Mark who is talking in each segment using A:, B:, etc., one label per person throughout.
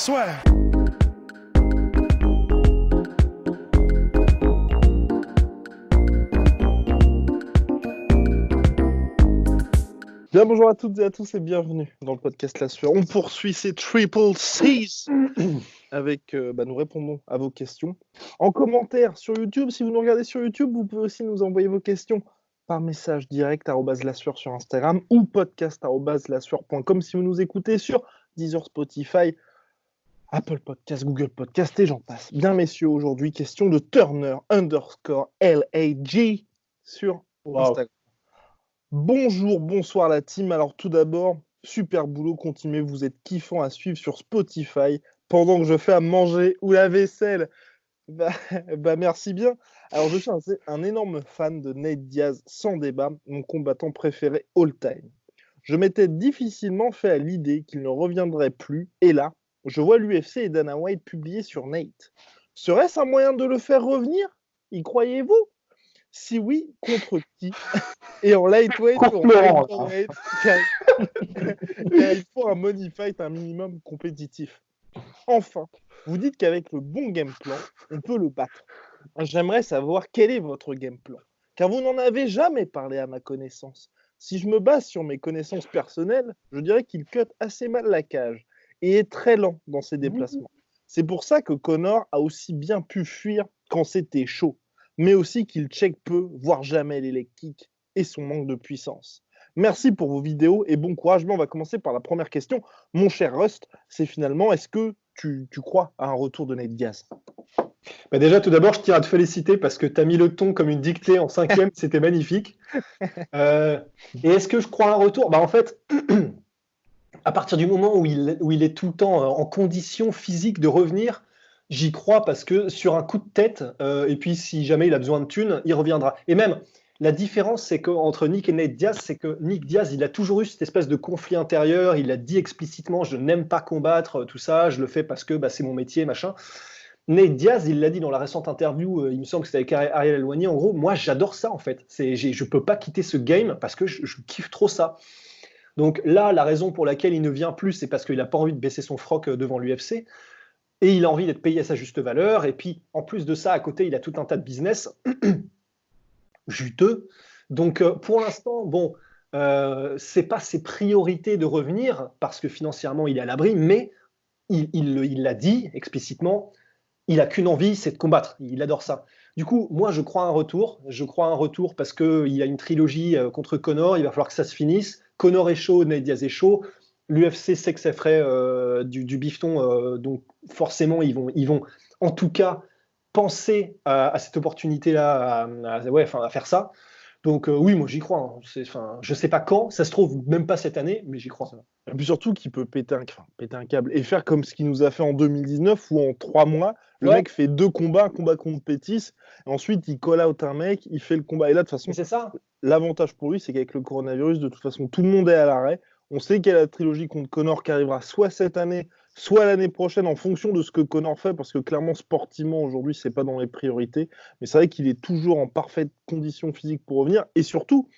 A: Swear.
B: Bien, bonjour à toutes et à tous et bienvenue dans le podcast La Sueur. On poursuit ces Triple C's avec, nous répondons à vos questions en commentaire sur YouTube. Si vous nous regardez sur YouTube, vous pouvez aussi nous envoyer vos questions par message direct @lasueur sur Instagram ou podcast@lasueur.com si vous nous écoutez sur Deezer, Spotify, Apple Podcast, Google Podcast et j'en passe. Bien messieurs, aujourd'hui, question de Turner _LAG sur Instagram. Bonjour, bonsoir la team. Alors tout d'abord, super boulot, continuez, vous êtes kiffant à suivre sur Spotify pendant que je fais à manger ou la vaisselle. Merci bien. Alors je suis un énorme fan de Nate Diaz, sans débat, mon combattant préféré all time. Je m'étais difficilement fait à l'idée qu'il ne reviendrait plus, et là, je vois l'UFC et Dana White publier sur Nate. Serait-ce un moyen de le faire revenir? Y croyez-vous? Si oui, contre qui? Et en lightweight ou en featherweight, car il faut un money fight un minimum compétitif. Enfin, vous dites qu'avec le bon game plan, on peut le battre. J'aimerais savoir quel est votre game plan, car vous n'en avez jamais parlé à ma connaissance. Si je me base sur mes connaissances personnelles, je dirais qu'il cut assez mal la cage et est très lent dans ses déplacements. C'est pour ça que Conor a aussi bien pu fuir quand c'était chaud, mais aussi qu'il check peu, voire jamais les leg kicks et son manque de puissance. Merci pour vos vidéos et bon courage. Mais on va commencer par la première question. Mon cher Rust, c'est finalement, est-ce que tu crois à un retour de Nate Diaz?
C: Déjà, tout d'abord, je tiens à te féliciter parce que tu as mis le ton comme une dictée en 5e, c'était magnifique. Et est-ce que je crois à un retour? En fait, à partir du moment où il est tout le temps en condition physique de revenir, j'y crois parce que sur un coup de tête, et puis si jamais il a besoin de thunes, il reviendra. Et même, la différence c'est entre Nick et Nate Diaz, c'est que Nick Diaz, il a toujours eu cette espèce de conflit intérieur, il a dit explicitement « je n'aime pas combattre, tout ça, je le fais parce que c'est mon métier, machin ». Nate Diaz, il l'a dit dans la récente interview, il me semble que c'était avec Ariel Helwani, en gros, moi j'adore ça en fait. Je peux pas quitter ce game parce que je kiffe trop ça. Donc là, la raison pour laquelle il ne vient plus, c'est parce qu'il n'a pas envie de baisser son froc devant l'UFC et il a envie d'être payé à sa juste valeur. Et puis en plus de ça, à côté, il a tout un tas de business juteux. Donc pour l'instant, c'est pas ses priorités de revenir parce que financièrement il est à l'abri, mais il l'a dit explicitement. Il n'a qu'une envie, c'est de combattre. Il adore ça. Du coup, moi, je crois à un retour. Je crois à un retour parce qu'il y a une trilogie contre Conor. Il va falloir que ça se finisse. Conor est chaud, Nate Diaz est chaud. L'UFC sait que ça ferait du bifton. Donc, forcément, ils vont en tout cas penser à cette opportunité-là, à faire ça. Donc, oui, moi, j'y crois. Je ne sais pas quand. Ça se trouve même pas cette année, mais j'y crois. Ça.
B: Et puis surtout qu'il peut péter un câble et faire comme ce qu'il nous a fait en 2019 où en 3 mois, le mec fait 2 combats, un combat contre Pettis, et ensuite il call out un mec, il fait le combat. Et là, de toute façon,
C: c'est ça.
B: L'avantage pour lui, c'est qu'avec le coronavirus, de toute façon, tout le monde est à l'arrêt. On sait qu'il y a la trilogie contre Conor qui arrivera soit cette année, soit l'année prochaine, en fonction de ce que Conor fait, parce que clairement, sportivement, aujourd'hui, c'est pas dans les priorités. Mais c'est vrai qu'il est toujours en parfaite condition physique pour revenir. Et surtout,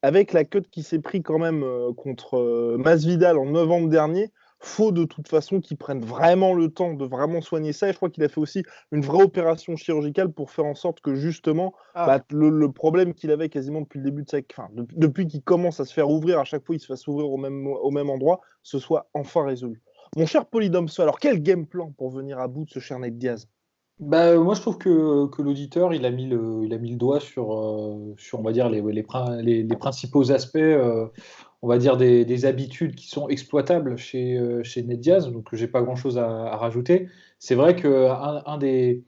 B: avec la cut qui s'est pris quand même contre Masvidal en novembre dernier, faut de toute façon qu'il prenne vraiment le temps de vraiment soigner ça. Et je crois qu'il a fait aussi une vraie opération chirurgicale pour faire en sorte que justement, le problème qu'il avait quasiment depuis le début de sa... depuis qu'il commence à se faire ouvrir, à chaque fois il se fasse ouvrir au même endroit, ce soit enfin résolu. Mon cher Polydomso, alors quel game plan pour venir à bout de ce cher Nate Diaz?
D: Moi, je trouve que l'auditeur, il a mis le doigt sur on va dire, les principaux aspects, on va dire, des habitudes qui sont exploitables chez Nate Diaz, donc j'ai pas grand-chose à rajouter. C'est vrai qu'un des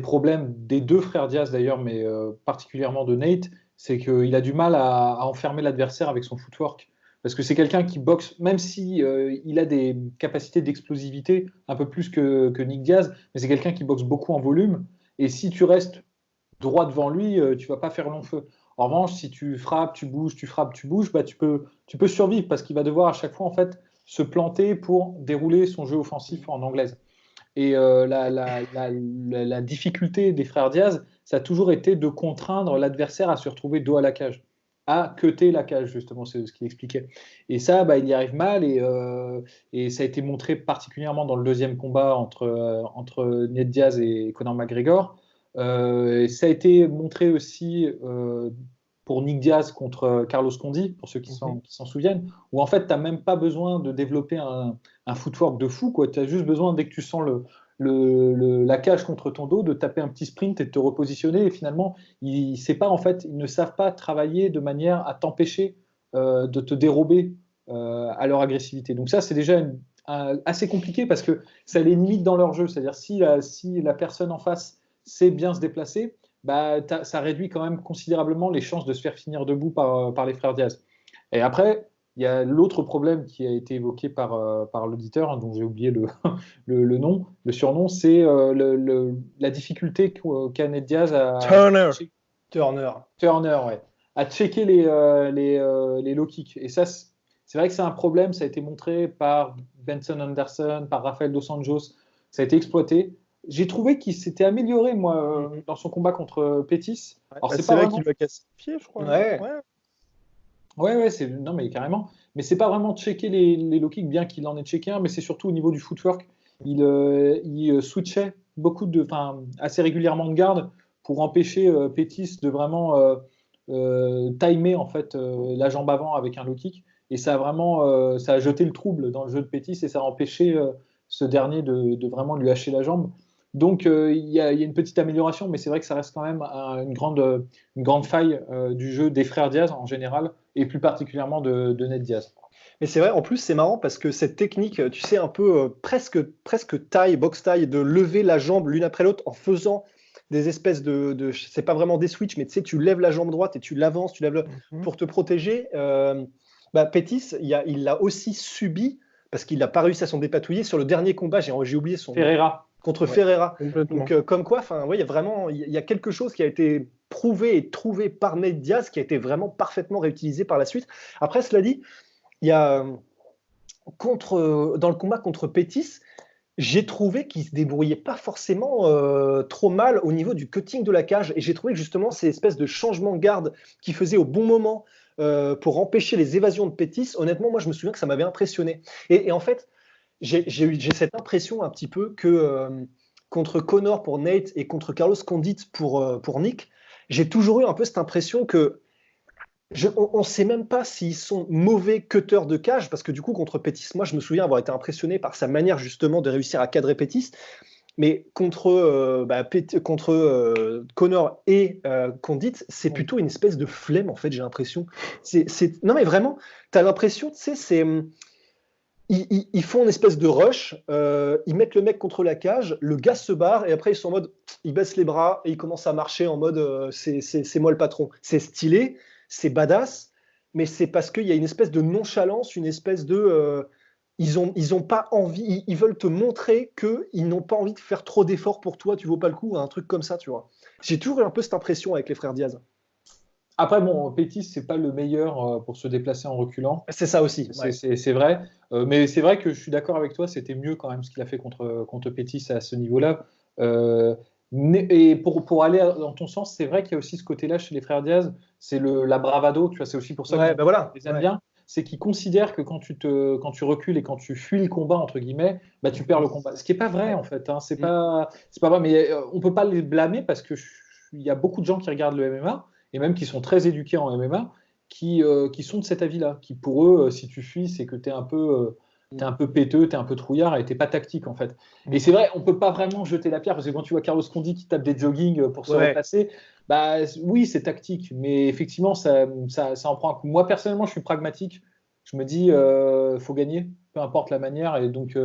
D: problèmes des deux frères Diaz, d'ailleurs, mais particulièrement de Nate, c'est qu'il a du mal à enfermer l'adversaire avec son footwork. Parce que c'est quelqu'un qui boxe, même si il a des capacités d'explosivité un peu plus que Nick Diaz, mais c'est quelqu'un qui boxe beaucoup en volume. Et si tu restes droit devant lui, tu vas pas faire long feu. En revanche, si tu frappes, tu bouges, tu frappes, tu bouges, tu peux survivre parce qu'il va devoir à chaque fois en fait se planter pour dérouler son jeu offensif en anglaise. Et la difficulté des frères Diaz, ça a toujours été de contraindre l'adversaire à se retrouver dos à la cage. à cutter la cage, justement, c'est ce qu'il expliquait. Et ça, il y arrive mal, et ça a été montré particulièrement dans le deuxième combat entre Ned Diaz et Conor McGregor. Ça a été montré aussi pour Nick Diaz contre Carlos Condit, pour ceux qui s'en souviennent, où en fait, tu n'as même pas besoin de développer un footwork de fou, tu as juste besoin, dès que tu sens la cage contre ton dos, de taper un petit sprint et de te repositionner. Et finalement, ils ne savent pas travailler de manière à t'empêcher de te dérober à leur agressivité. Donc ça, c'est déjà assez compliqué parce que ça les limite dans leur jeu. C'est-à-dire si la personne en face sait bien se déplacer, ça réduit quand même considérablement les chances de se faire finir debout par les frères Diaz. Et après, il y a l'autre problème qui a été évoqué par l'auditeur, dont j'ai oublié le nom, le surnom, c'est la difficulté qu'a Ned Diaz à Turner, ouais, à checker les low kicks. Et ça, c'est vrai que c'est un problème. Ça a été montré par Benson Anderson, par Rafael Dos Anjos. Ça a été exploité. J'ai trouvé qu'il s'était amélioré, moi, dans son combat contre Pettis.
B: Alors, c'est vrai qu'il lui a cassé le pied, je crois.
D: Ouais, non, mais carrément. Mais c'est pas vraiment checker les low kicks, bien qu'il en ait checké un, mais c'est surtout au niveau du footwork. Il switchait assez régulièrement de garde pour empêcher Pettis de vraiment timer en fait la jambe avant avec un low kick. Et ça a jeté le trouble dans le jeu de Pettis et ça a empêché ce dernier de vraiment lui hacher la jambe. Donc il y a une petite amélioration, mais c'est vrai que ça reste quand même une grande faille du jeu des frères Diaz en général, et plus particulièrement de Ned Diaz.
C: Mais c'est vrai, en plus c'est marrant parce que cette technique, tu sais, un peu presque box taille, de lever la jambe l'une après l'autre en faisant des espèces c'est pas vraiment des switches, mais tu sais, tu lèves la jambe droite et tu l'avances, pour te protéger. Pettis, il l'a aussi subi parce qu'il n'a pas réussi à s'en dépatouiller sur le dernier combat. J'ai oublié son
D: Ferreira.
C: Contre Ferreira. Donc, comme quoi, il y a quelque chose qui a été prouvé et trouvé par Ned Diaz qui a été vraiment parfaitement réutilisé par la suite. Après, cela dit, il y a dans le combat contre Pettis, j'ai trouvé qu'il se débrouillait pas forcément trop mal au niveau du cutting de la cage, et j'ai trouvé que justement ces espèces de changements de garde qu'il faisait au bon moment pour empêcher les évasions de Pettis, honnêtement, moi je me souviens que ça m'avait impressionné. Et en fait, j'ai cette impression un petit peu que contre Conor pour Nate et contre Carlos Condit pour Nick, j'ai toujours eu un peu cette impression que on ne sait même pas s'ils sont mauvais cutters de cage, parce que du coup contre Pettis, moi je me souviens avoir été impressionné par sa manière justement de réussir à cadrer Pettis, mais contre Conor et Condit, c'est plutôt une espèce de flemme en fait, j'ai l'impression. Non mais vraiment, tu as l'impression, tu sais, ils font une espèce de rush, ils mettent le mec contre la cage, le gars se barre et après ils sont en mode, ils baissent les bras et ils commencent à marcher en mode c'est moi le patron. C'est stylé, c'est badass, mais c'est parce qu'il y a une espèce de nonchalance, une espèce de ils ont pas envie, ils veulent te montrer qu'ils n'ont pas envie de faire trop d'efforts pour toi, tu vaux pas le coup, un truc comme ça, tu vois. J'ai toujours eu un peu cette impression avec les frères Diaz.
D: Après, bon, Pettis, c'est pas le meilleur pour se déplacer en reculant.
C: C'est ça aussi.
D: C'est vrai. Mais c'est vrai que je suis d'accord avec toi, c'était mieux quand même ce qu'il a fait contre Pettis à ce niveau-là. Et pour aller dans ton sens, c'est vrai qu'il y a aussi ce côté-là chez les frères Diaz, c'est la bravado, tu vois, c'est aussi pour ça que je les aime bien. C'est qu'ils considèrent que quand tu recules et quand tu fuis le combat, entre guillemets, tu perds le combat. Ce qui n'est pas vrai, en fait. Hein. C'est pas vrai, mais on ne peut pas les blâmer parce qu'il y a beaucoup de gens qui regardent le MMA et même qui sont très éduqués en MMA qui sont de cet avis-là. Qui, pour eux, si tu fuis, c'est que tu es un peu péteux, tu es un peu trouillard et tu n'es pas tactique, en fait. Et c'est vrai, on ne peut pas vraiment jeter la pierre parce que quand tu vois Carlos Condit qui tape des jogging pour se replacer, oui, c'est tactique, mais effectivement, ça en prend un coup. Moi, personnellement, je suis pragmatique. Je me dis, faut gagner, peu importe la manière, et donc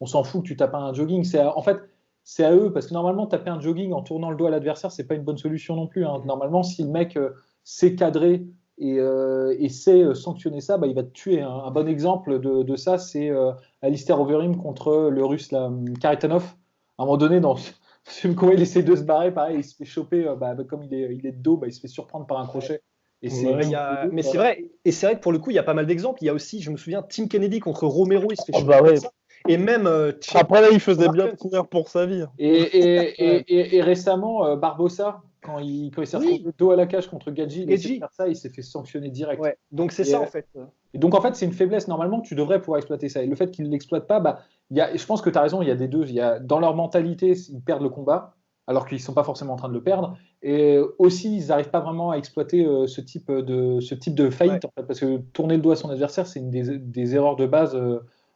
D: on s'en fout que tu tapes un jogging. En fait, c'est à eux, parce que normalement, taper un jogging en tournant le dos à l'adversaire, c'est pas une bonne solution non plus. Hein. Normalement, si le mec sait cadrer et sait sanctionner ça, il va te tuer. Hein. Un bon exemple de ça, c'est Alistair Overeem contre le Russe Kharitonov. À un moment donné, dans quand il essaie de se barrer, pareil, il se fait choper, comme il est de dos, il se fait surprendre par un crochet.
C: Mais c'est vrai, et c'est vrai que pour le coup, il y a pas mal d'exemples. Il y a aussi, je me souviens, Tim Kennedy contre Romero, il se fait choper comme ça. Et même
B: après là, il faisait bien courir pour sa vie.
D: Et récemment, Barbosa quand il s'est retrouvé dos à la cage contre Gadji, il a essayé de faire ça, il s'est fait sanctionner direct.
C: Ouais. Donc c'est ça en fait.
D: Et donc en fait, c'est une faiblesse normalement que tu devrais pouvoir exploiter ça. Et le fait qu'ils ne l'exploitent pas, je pense que tu as raison, il y a des deux. Dans leur mentalité, ils perdent le combat, alors qu'ils ne sont pas forcément en train de le perdre. Et aussi, ils n'arrivent pas vraiment à exploiter ce type de faillite, en fait, parce que tourner le doigt à son adversaire, c'est une des erreurs de base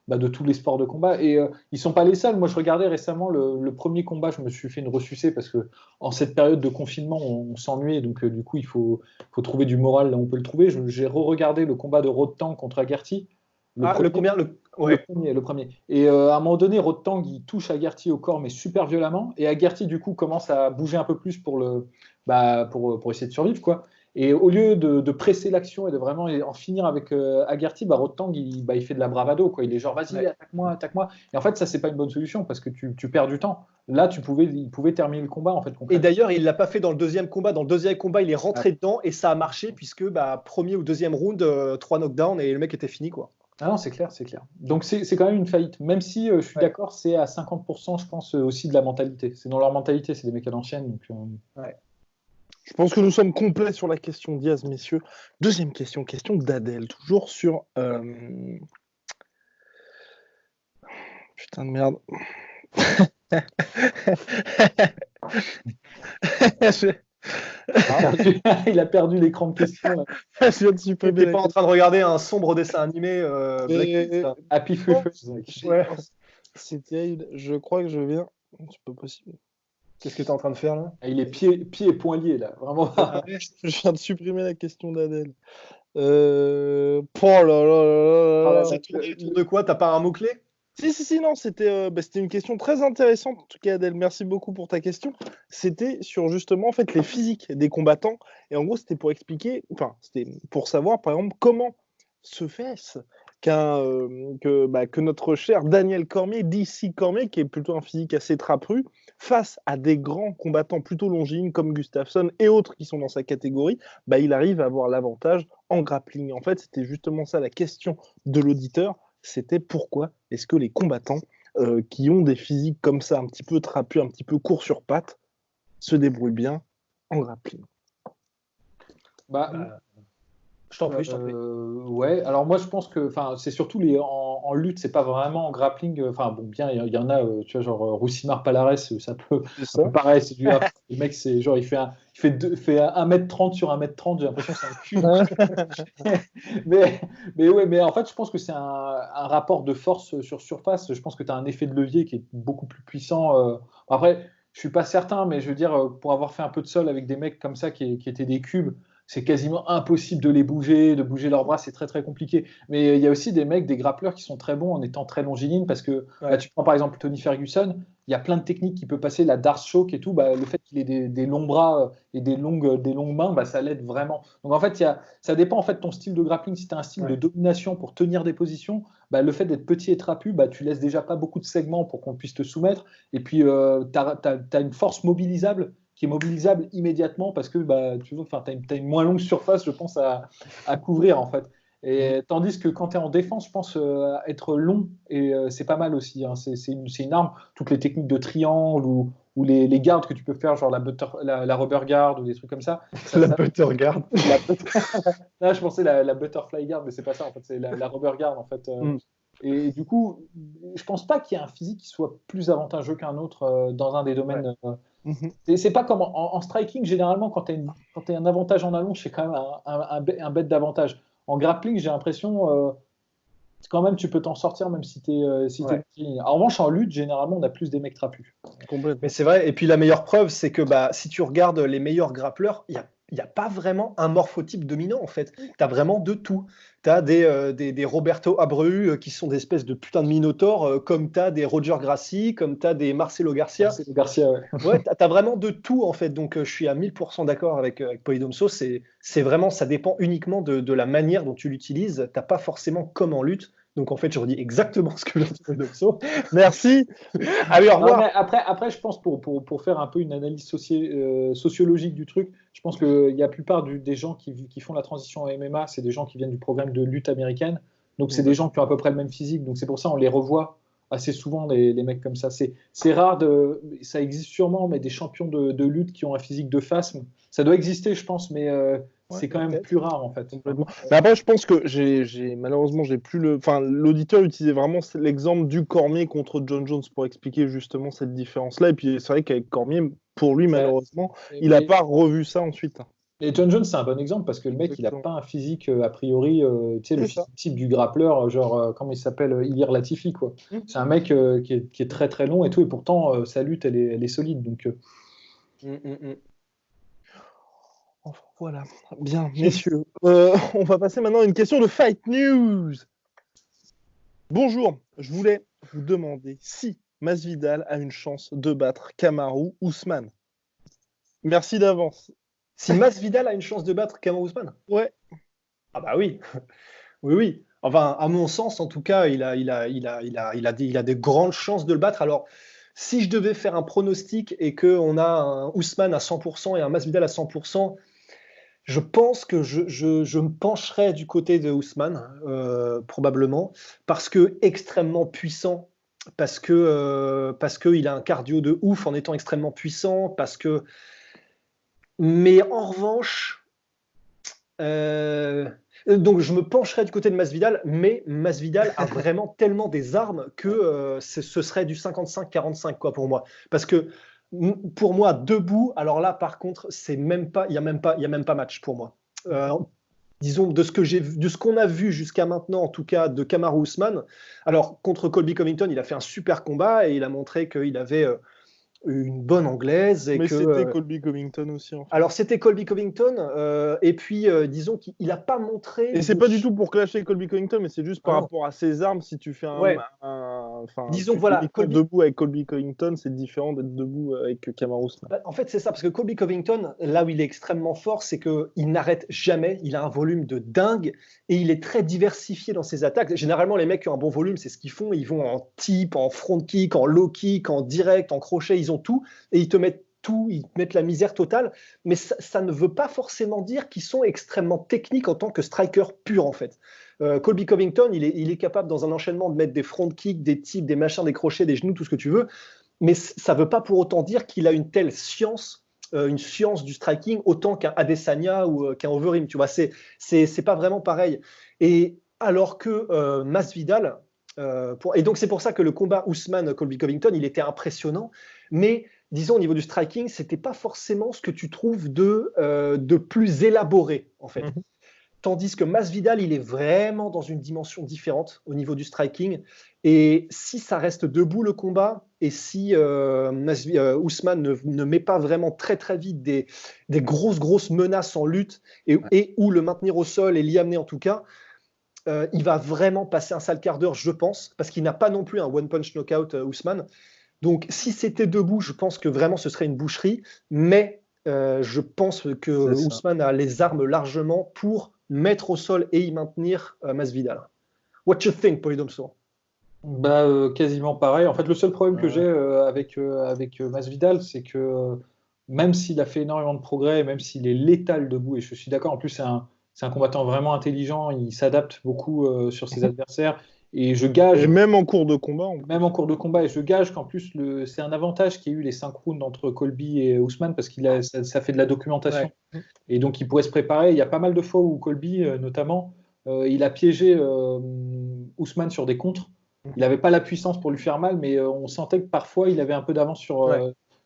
D: de tous les sports de combat. Et ils ne sont pas les seuls. Moi, je regardais récemment le premier combat, je me suis fait une ressucée, parce que en cette période de confinement, on s'ennuie, donc du coup, il faut trouver du moral là où on peut le trouver. J'ai re-regardé le combat de Rodtang contre Agarty.
C: Le
D: premier. Et à un moment donné, Rodtang, il touche Agarty au corps, mais super violemment. Et Agarty, du coup, commence à bouger un peu plus pour essayer de survivre, quoi. Et au lieu de presser l'action et de vraiment en finir avec Agarty, Rodtang, il fait de la bravado, quoi. Il est genre, vas-y, attaque-moi. Et en fait, ça, c'est pas une bonne solution parce que tu perds du temps. Là, il pouvait terminer le combat, en fait.
C: Et d'ailleurs, il l'a pas fait dans le deuxième combat. Dans le deuxième combat, il est rentré dedans et ça a marché puisque premier ou deuxième round, 3 knockdowns et le mec était fini, quoi.
D: Ah non, c'est clair. Donc c'est quand même une faillite, même si je suis d'accord, c'est à 50%, je pense, aussi de la mentalité. C'est dans leur mentalité, c'est des mecs à l'ancienne. Donc,
B: Je pense que nous sommes complets sur la question Diaz, messieurs. Deuxième question d'Adèle, toujours sur... Putain de merde.
D: Il a perdu l'écran de questions. Là.
B: Je viens de supprimer.
C: T'es pas en train de regarder un sombre dessin animé
D: Happy Few.
B: C'est terrible. Je crois que je viens. C'est pas possible.
C: Qu'est-ce que tu es en train de faire là?
D: Il est pieds et poings liés là, vraiment.
B: Je viens de supprimer la question d'Adèle. Oh là là.
C: Ça tourne autour de quoi? T'as pas un mot-clé?
B: Si, non, c'était une question très intéressante, en tout cas, Adèle, merci beaucoup pour ta question. C'était sur justement, en fait, les physiques des combattants, et en gros, c'était pour expliquer, c'était pour savoir, par exemple, comment se fait-ce que notre cher Daniel Cormier, DC Cormier, qui est plutôt un physique assez trapu, face à des grands combattants plutôt longilines comme Gustafsson et autres qui sont dans sa catégorie, il arrive à avoir l'avantage en grappling. En fait, c'était justement ça la question de l'auditeur. C'était pourquoi est-ce que les combattants qui ont des physiques comme ça, un petit peu trapus, un petit peu courts sur pattes, se débrouillent bien en grappling.
C: Je t'en prie.
D: Ouais, alors moi je pense que c'est surtout en lutte, c'est pas vraiment en grappling. Bien, il y en a, tu vois, genre Rousimar Palares, ça peut pareil, c'est du le mec, c'est genre il fait 1m30 sur 1m30, j'ai l'impression que c'est un cul. mais en fait, je pense que c'est un rapport de force sur surface. Je pense que tu as un effet de levier qui est beaucoup plus puissant. Après, je suis pas certain, mais je veux dire, pour avoir fait un peu de sol avec des mecs comme ça qui étaient des cubes, c'est quasiment impossible de les bouger, de bouger leurs bras, c'est très très compliqué. Mais il y a aussi des mecs, des grappleurs qui sont très bons en étant très longilignes parce que là, tu prends par exemple Tony Ferguson, il y a plein de techniques qu'il peut passer, la Darce Choke et tout, le fait qu'il ait des longs bras et des longues mains, ça l'aide vraiment. Donc en fait, ça dépend en fait de ton style de grappling. Si tu as un style de domination pour tenir des positions, le fait d'être petit et trapu, tu laisses déjà pas beaucoup de segments pour qu'on puisse te soumettre. Et puis, tu as une force mobilisable qui est mobilisable immédiatement parce que tu as une moins longue surface, je pense, à couvrir en fait. Et tandis que quand tu es en défense, je pense être long, et c'est pas mal aussi. Hein. C'est une arme. Toutes les techniques de triangle ou les gardes que tu peux faire, genre la rubber guard ou des trucs comme ça.
C: Butter guard.
D: Là, je pensais la butterfly guard, mais c'est pas ça en fait. C'est la rubber guard en fait. Et du coup, je pense pas qu'il y ait un physique qui soit plus avantageux qu'un autre dans un des domaines. C'est pas comme en striking, généralement, quand tu as un avantage en allonge, c'est quand même un bet d'avantage. En grappling, j'ai l'impression quand même tu peux t'en sortir même si tu es. En revanche, en lutte, généralement, on a plus des mecs trapus.
C: Mais c'est vrai. Et puis la meilleure preuve, c'est que si tu regardes les meilleurs grappleurs, il n'y a pas vraiment un morphotype dominant en fait. Tu as vraiment de tout. Tu as des Roberto Abreu qui sont des espèces de putain de minotaures, comme tu as des Roger Gracie, comme tu as des Marcelo Garcia. Ouais, tu as vraiment de tout en fait. Donc je suis à 1000% d'accord avec Polydomso. C'est vraiment, ça dépend uniquement de la manière dont tu l'utilises. Tu n'as pas forcément comme en lutte. Donc en fait, je redis exactement ce que je dis Polydomso. Merci. Allez, au revoir.
D: Après, je pense pour faire un peu une analyse sociologique du truc, je pense qu'il y a la plupart des gens qui font la transition à MMA, c'est des gens qui viennent du programme de lutte américaine. Donc c'est des gens qui ont à peu près le même physique. Donc c'est pour ça on les revoit assez souvent les mecs comme ça. C'est rare, ça existe sûrement, mais des champions de lutte qui ont un physique de phasme, ça doit exister, je pense, mais c'est quand même plus rare en fait.
B: Complètement. Mais après, je pense que malheureusement, j'ai plus l'auditeur utilisait vraiment l'exemple du Cormier contre John Jones pour expliquer justement cette différence-là. Et puis, c'est vrai qu'avec Cormier, pour lui, malheureusement, il n'a pas revu ça ensuite.
D: Et John Jones, c'est un bon exemple parce que le mec, il n'a pas un physique a priori, tu sais, le physique type du grappleur, genre, comment il s'appelle, Ilir Latifi, quoi. C'est un mec qui est très très long et tout, et pourtant, sa lutte, elle est solide. Donc,
B: Enfin, voilà. Bien, messieurs. On va passer maintenant à une question de Fight News. Bonjour, je voulais vous demander si Masvidal a une chance de battre Kamaru Usman. Merci d'avance.
C: Si Masvidal a une chance de battre Kamaru Usman?
B: Ouais.
C: Ah bah oui. Oui. Enfin, à mon sens, en tout cas, il a des grandes chances de le battre. Alors, si je devais faire un pronostic et qu'on a un Usman à 100% et un Masvidal à 100%, je pense que je me pencherais du côté de Usman, probablement, parce que extrêmement puissant, parce que il a un cardio de ouf en étant extrêmement puissant, mais en revanche, donc je me pencherais du côté de Masvidal, mais Masvidal a vraiment tellement des armes que ce serait du 55-45 quoi pour moi, parce que pour moi debout, alors là par contre c'est même pas, il y a même pas match pour moi. Disons de ce qu'on a vu jusqu'à maintenant en tout cas de Kamaru Usman. Alors contre Colby Covington, il a fait un super combat et il a montré qu'il avait une bonne anglaise.
B: Mais c'était Colby Covington aussi. En fait.
C: Alors c'était Colby Covington, et puis disons qu'il n'a pas montré.
B: Et c'est pas du tout pour clasher Colby Covington, mais c'est juste par rapport à ses armes. Si tu fais
C: disons voilà,
B: debout avec Colby Covington, c'est différent d'être debout avec Kamaru Usman.
C: En fait, c'est ça, parce que Colby Covington, là où il est extrêmement fort, c'est qu'il n'arrête jamais. Il a un volume de dingue et il est très diversifié dans ses attaques. Généralement, les mecs qui ont un bon volume, c'est ce qu'ils font. Ils vont en tip, en front kick, en low kick, en direct, en crochet. Ils ont tout et ils te mettent tout, ils te mettent la misère totale. Mais ça ne veut pas forcément dire qu'ils sont extrêmement techniques en tant que striker pur, en fait. Colby Covington, il est capable dans un enchaînement de mettre des front kicks, des tips, des machins, des crochets, des genoux, tout ce que tu veux. Mais ça ne veut pas pour autant dire qu'il a une telle science, une science du striking, autant qu'un Adesanya ou qu'un Overeem. Tu vois, c'est pas vraiment pareil. Et alors que Masvidal, et donc c'est pour ça que le combat Usman-Colby Covington, il était impressionnant. Mais disons au niveau du striking, c'était pas forcément ce que tu trouves de plus élaboré en fait. Tandis que Masvidal, il est vraiment dans une dimension différente au niveau du striking. Et si ça reste debout le combat, et si Usman ne met pas vraiment très très vite des grosses menaces en lutte, et ou le maintenir au sol et l'y amener en tout cas, il va vraiment passer un sale quart d'heure, je pense, parce qu'il n'a pas non plus un one-punch knockout Usman. Donc si c'était debout, je pense que vraiment ce serait une boucherie, mais je pense que Usman a les armes largement pour mettre au sol et y maintenir Masvidal. What you think, Polydomso?
D: Quasiment pareil. En fait, le seul problème que j'ai avec Masvidal, c'est que même s'il a fait énormément de progrès, même s'il est létal debout, et je suis d'accord, en plus c'est un combattant vraiment intelligent, il s'adapte beaucoup sur ses adversaires, et je gage...
B: Et même en cours de combat.
D: Même en cours de combat, et je gage qu'en plus, c'est un avantage qu'il y ait eu les 5 rounds entre Colby et Usman, parce qu'il ça fait de la documentation. Ouais. Et donc, il pourrait se préparer. Il y a pas mal de fois où Colby, notamment, il a piégé Usman sur des contres. Il n'avait pas la puissance pour lui faire mal, mais on sentait que parfois, il avait un peu d'avance sur...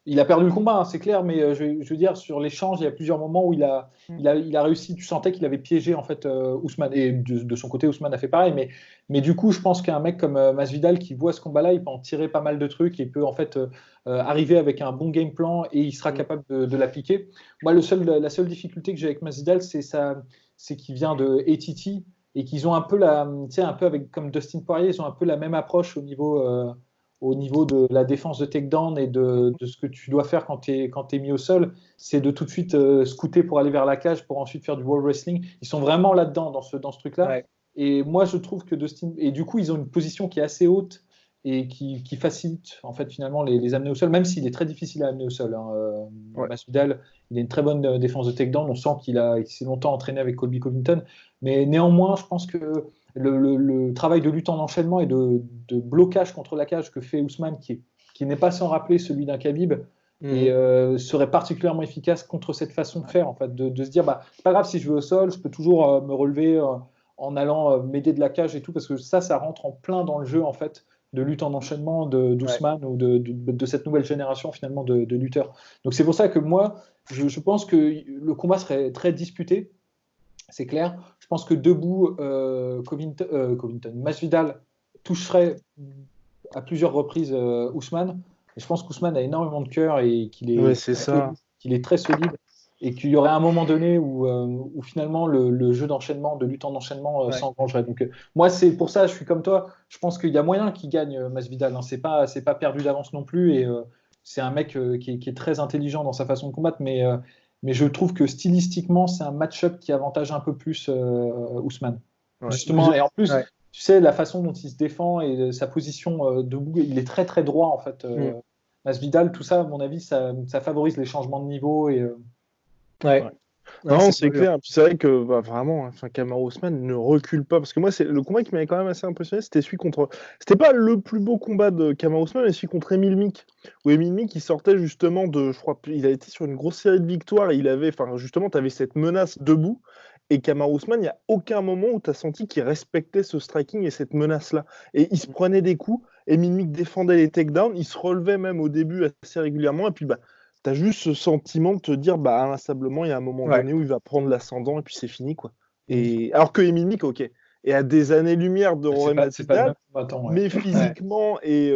D: il a perdu le combat, hein, c'est clair, mais je veux dire, sur l'échange, il y a plusieurs moments où il a réussi. Tu sentais qu'il avait piégé en fait Usman, et de son côté, Usman a fait pareil. Mais du coup, je pense qu'un mec comme Masvidal qui voit ce combat-là, il peut en tirer pas mal de trucs, il peut en fait arriver avec un bon game plan et il sera capable de l'appliquer. Moi, la seule difficulté que j'ai avec Masvidal, c'est qu'il vient de ATT et qu'ils ont un peu avec comme Dustin Poirier, ils ont un peu la même approche au niveau de la défense de takedown et de ce que tu dois faire quand tu es mis au sol, c'est de tout de suite scouter pour aller vers la cage pour ensuite faire du wall wrestling. Ils sont vraiment là-dedans dans ce truc-là. Ouais. Et moi, je trouve que Dustin... Et du coup, ils ont une position qui est assez haute et qui facilite en fait finalement les amener au sol, même s'il est très difficile à amener au sol. Masvidal, il a une très bonne défense de takedown. On sent qu'il s'est longtemps entraîné avec Colby Covington. Mais néanmoins, je pense que le travail de lutte en enchaînement et de blocage contre la cage que fait Ousmane, qui n'est pas sans rappeler celui d'un Khabib, et serait particulièrement efficace contre cette façon de faire, en fait, de se dire, c'est pas grave si je vais au sol, je peux toujours me relever en allant m'aider de la cage et tout, parce que ça rentre en plein dans le jeu, en fait, de lutte en enchaînement d'Ousmane ou de cette nouvelle génération, finalement, de lutteurs. Donc c'est pour ça que moi, je pense que le combat serait très disputé, c'est clair. Je pense que debout, Masvidal toucherait à plusieurs reprises Ousmane. Et je pense qu'Ousmane a énormément de cœur et qu'il est très solide. Et qu'il y aurait un moment donné où finalement le jeu d'enchaînement, de lutte en enchaînement s'engrangerait. Donc moi, c'est pour ça, je suis comme toi. Je pense qu'il y a moyen qu'il gagne Masvidal. Hein. C'est pas perdu d'avance non plus. Et c'est un mec qui est très intelligent dans sa façon de combattre. Mais je trouve que stylistiquement, c'est un match-up qui avantage un peu plus Ousmane. Ouais. Justement, et en plus, tu sais, la façon dont il se défend et sa position debout, il est très très droit en fait. Masvidal, tout ça, à mon avis, ça favorise les changements de niveau. Et,
B: non, c'est clair. Puis c'est vrai que vraiment, Kamaru Usman ne recule pas. Parce que moi, c'est le combat qui m'avait quand même assez impressionné, c'était celui contre. C'était pas le plus beau combat de Kamaru Usman, mais celui contre Emil Mick. Où Emil Mick, il sortait justement de. Je crois il a été sur une grosse série de victoires. Et il avait. Enfin, justement, tu avais cette menace debout. Et Kamaru Usman, il n'y a aucun moment où tu as senti qu'il respectait ce striking et cette menace-là. Et il se prenait des coups. Emil Mick défendait les takedowns. Il se relevait même au début assez régulièrement. Et puis, t'as juste ce sentiment de te dire, inlassablement, il y a un moment donné où il va prendre l'ascendant et puis c'est fini, quoi. Et alors que Emil Mick, ok, est à des années-lumière de Jorge Masvidal, mais physiquement et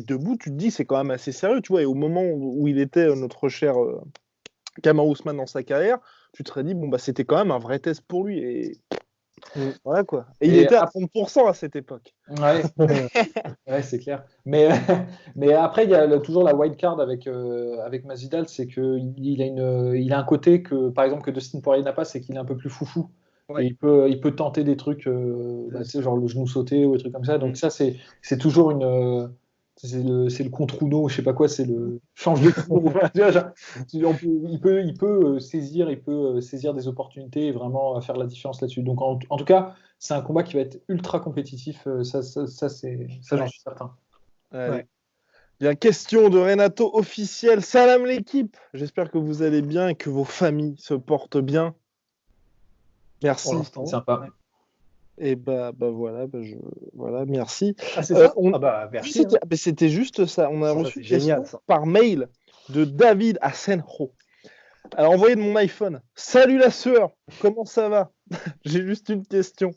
B: debout, tu te dis, c'est quand même assez sérieux, tu vois. Et au moment où il était notre cher Kamaru Usman dans sa carrière, tu te serais dit, c'était quand même un vrai test pour lui. Et voilà, quoi. Et il était à 30% à cette époque.
D: Ouais, c'est clair. Mais après, il y a toujours la wild card avec Masvidal, c'est qu'il a un côté que, par exemple, que Dustin Poirier n'a pas, c'est qu'il est un peu plus foufou. Ouais. Et il peut tenter des trucs, genre le genou sauté ou des trucs comme ça. Donc ça, c'est toujours c'est le contre-uno, je sais pas quoi, c'est le change de tour. Il peut saisir des opportunités et vraiment faire la différence là-dessus. Donc en tout cas, c'est un combat qui va être ultra compétitif, ça j'en suis certain.
B: Bien, question de Renato officiel. Salam l'équipe. J'espère que vous allez bien et que vos familles se portent bien. Merci.
D: C'est sympa.
B: Et voilà, merci.
C: Ah, c'est ça merci.
B: C'était juste ça. On a reçu une question par mail de David Asenjo. Alors, envoyé de mon iPhone. Salut la sueur, comment ça va? J'ai juste une question.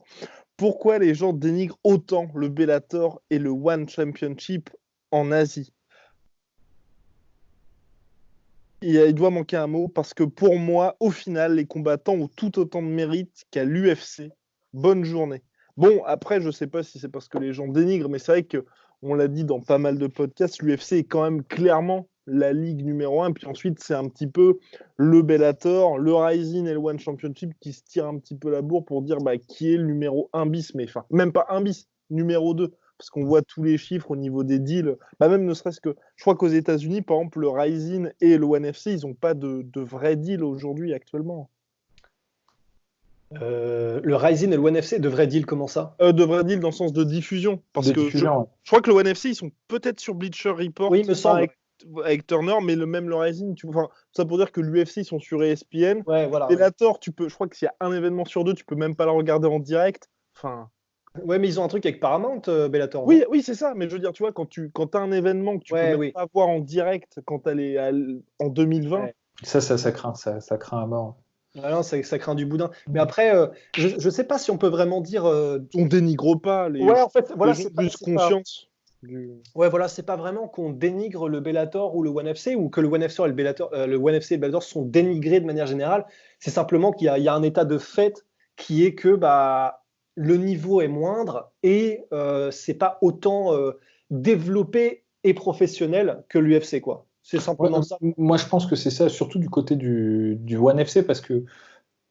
B: Pourquoi les gens dénigrent autant le Bellator et le One Championship en Asie? Il doit manquer un mot parce que pour moi, au final, les combattants ont tout autant de mérite qu'à l'UFC. Bonne journée. Bon, après, je ne sais pas si c'est parce que les gens dénigrent, mais c'est vrai qu'on l'a dit dans pas mal de podcasts, l'UFC est quand même clairement la ligue numéro 1. Puis ensuite, c'est un petit peu le Bellator, le Rising et le One Championship qui se tirent un petit peu la bourre pour dire qui est le numéro 1 bis, mais enfin, même pas 1 bis, numéro 2. Parce qu'on voit tous les chiffres au niveau des deals. Même ne serait-ce que, je crois qu'aux États-Unis, par exemple, le Rising et le One FC, ils n'ont pas de vrais deals aujourd'hui actuellement.
C: Le Rising et le One FC, de vrais deals, comment ça?
B: De vrais deals dans le sens de diffusion. Parce que je crois que le One FC, ils sont peut-être sur Bleacher Report.
C: Oui, il me semble.
B: Avec Turner, mais le Rising, ça pour dire que l'UFC, ils sont sur ESPN.
C: Ouais, voilà.
B: Bellator, je crois que s'il y a un événement sur 2, tu peux même pas le regarder en direct. Enfin.
C: Ouais, mais ils ont un truc avec Paramount, Bellator.
B: Oui, c'est ça. Mais je veux dire, tu vois, quand tu as un événement que tu peux même pas voir en direct quand elle est en 2020.
D: Ouais. Ça craint à mort.
C: Ah non, ça craint du boudin. Mais après, je sais pas si on peut vraiment dire.
B: On dénigre pas les.
C: Ouais, en fait, voilà,
B: c'est juste conscience.
C: Ouais, voilà, c'est pas vraiment qu'on dénigre le Bellator ou le One FC ou que le One FC et le Bellator, et le Bellator sont dénigrés de manière générale. C'est simplement qu'il y a un état de fait qui est que le niveau est moindre et c'est pas autant développé et professionnel que l'UFC, quoi. C'est simplement ça.
D: Moi, je pense que c'est ça, surtout du côté du One FC, parce que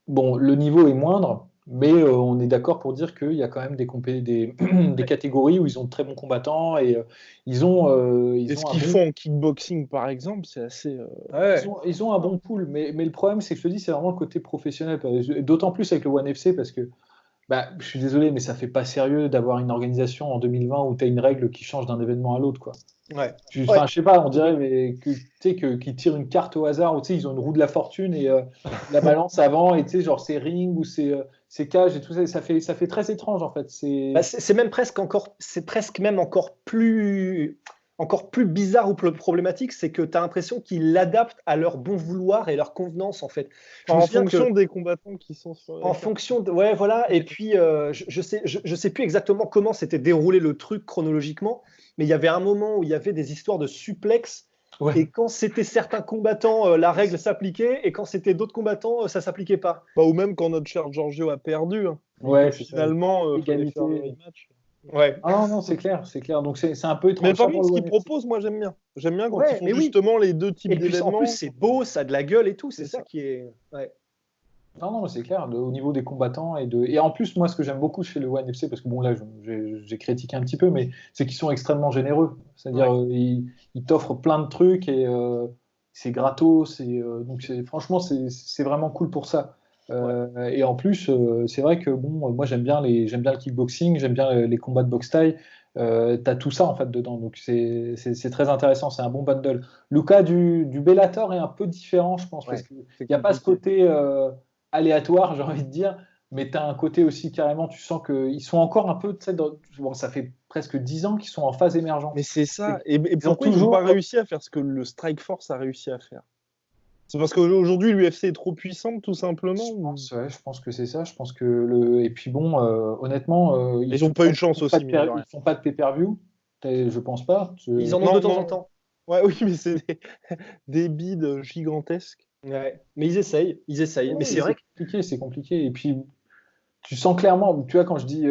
D: le niveau est moindre, mais on est d'accord pour dire qu'il y a quand même des catégories où ils ont de très bons combattants et ils ont
B: ce qu'ils font en kickboxing, par exemple, c'est assez.
D: Ils ont un bon pool, mais le problème, c'est que je te dis, c'est vraiment le côté professionnel, d'autant plus avec le One FC, parce que Bah, je suis désolé, mais ça fait pas sérieux d'avoir une organisation en 2020 où tu as une règle qui change d'un événement à l'autre, quoi.
C: Ouais.
D: Enfin, je sais pas, on dirait mais que, tu sais, qu'ils tirent une carte au hasard, ou tu sais, ils ont une roue de la fortune et la balance avant, et tu sais, genre c'est ring ou c'est cage et tout ça, ça fait très étrange en fait.
C: Bah, c'est presque même encore plus bizarre ou plus problématique, c'est que tu as l'impression qu'ils l'adaptent à leur bon vouloir et leur convenance en fait. Je me
B: En
C: souviens
B: fonction
C: que
B: des combattants qui sont sur la
C: en
B: carte.
C: fonction de, ouais, voilà, et puis je sais plus exactement comment s'était déroulé le truc chronologiquement, mais il y avait un moment où il y avait des histoires de suplex.
D: Ouais.
C: Et quand c'était certains combattants, la règle s'appliquait, et quand c'était d'autres combattants, ça s'appliquait pas.
B: Bah, ou même quand notre cher Giorgio a perdu, hein, et
D: Ouais,
B: que
D: c'est ça.
B: finalement, fallait
D: Égalité.
B: faire le rematch.
C: Ouais.
D: Ah non, non, c'est clair, c'est clair. Donc c'est un peu
B: Mais
D: étrange.
B: par
D: Ça, pour
B: contre,
D: le
B: ce qu'ils
D: ONE FC.
B: proposent, moi j'aime bien. J'aime bien quand ils
C: Ouais,
B: font
C: mais oui.
B: justement les deux types
C: Et puis en plus,
B: d'événements.
C: c'est beau, ça a de la gueule et tout, c'est
B: C'est
C: ça
B: ça.
C: qui est. Ouais.
D: Non, non, c'est clair, au niveau des combattants et en plus, moi, ce que j'aime beaucoup chez le ONE FC, parce que bon, là, j'ai critiqué un petit peu, mais c'est qu'ils sont extrêmement généreux. C'est-à-dire, ils t'offrent plein de trucs et c'est gratos. Donc, franchement, c'est vraiment cool pour ça. Et en plus, c'est vrai que bon, moi, j'aime bien le kickboxing, j'aime bien les combats de boxe thaï. T'as tout ça en fait dedans, donc c'est très intéressant. C'est un bon bundle. Le cas du Bellator est un peu différent, je pense, parce
C: Ouais,
D: qu'il
C: c'est
D: n'y a pas ce
C: compliqué.
D: côté aléatoire, j'ai envie de dire, mais tu as un côté aussi carrément, tu sens qu'ils sont encore un peu, tu sais, bon, ça fait presque 10 ans qu'ils sont en phase émergente.
B: Mais c'est ça. Et
D: Ils ont
B: pourquoi ils n'ont pas
D: toujours.
B: réussi à faire ce que le Strike Force a réussi à faire? C'est parce qu'aujourd'hui, l'UFC est trop puissante, tout simplement.
D: Je pense que c'est ça. Je pense que et puis bon, honnêtement,
B: Ils n'ont pas eu de chance aussi, mine de
D: ils
B: rien.
D: font pas de pay-per-view. Je pense pas.
C: Ils en ont
B: Non,
C: de temps en
B: non.
C: temps.
B: Ouais, oui, mais c'est des bids gigantesques.
C: Ouais. Mais ils essayent, ils essayent. Mais c'est vrai que.
D: compliqué, c'est compliqué. Et puis tu sens clairement, tu vois, quand je dis